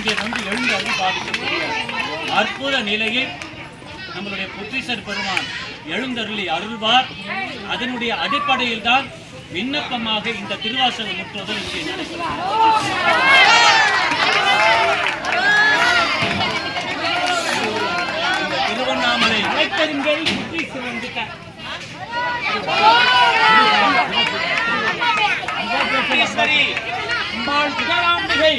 இங்கே வந்து எழுந்தருள் பாதிக்கக்கூடிய அற்புத நிலையில் நம்மளுடைய புத்தீஸ்வரர் பெருமான் எழுந்தருளி அருள்வார். அதனுடைய அடிப்படையில் தான் விண்ணப்பமாக இந்த திருவாசக முற்றுதல் இங்கே நடைபெறும். திருவண்ணாமலை வழக்கறிஞரை புத்தீஸ்வரர் அம்பாள் குஜராம்பிகை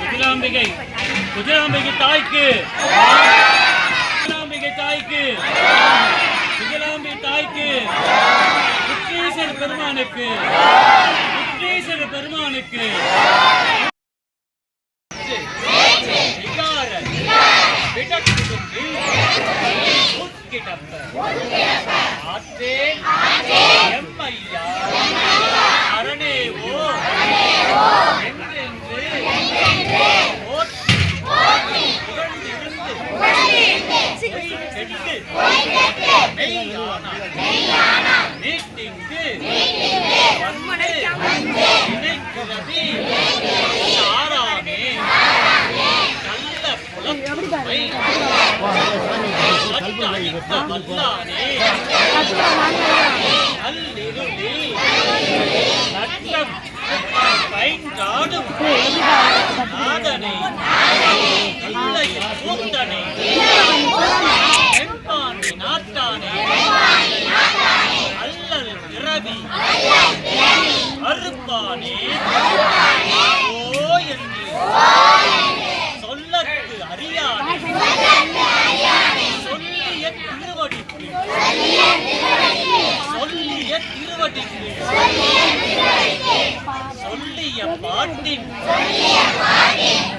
குஜராம்பிகை குஜராம்பிகை தாய்க்கு குஜராம்பிகை தாய்க்கு குஜராம்பிகை தாய்க்கு புத்தீஸ்வரர் பெருமானுக்கு புத்தீஸ்வரர் பெருமானுக்கு சொல்லற்கு அறியானே சொல்லிய திருவடிக்கு சொல்லிய பாட்டின்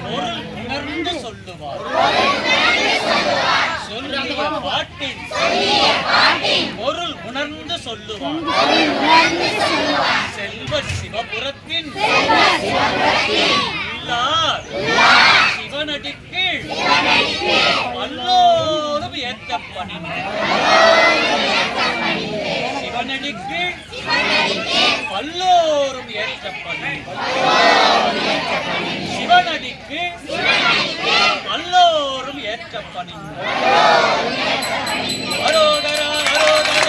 பொருள் உணர்ந்து சொல்லுவார். சொல்லிய பாட்டின் பொருள் உணர்ந்து சொல்லுவார். செல்வ சிவபுரத்தின் சிவனடிக்கு பல்லோரும் ஏற்றப்பணி சிவனடிக்கு பல்லோரும் ஏற்றப்பணி சிவனடிக்கு பல்லோரும் ஏற்றப்பணி. அரோகரா அரோகரா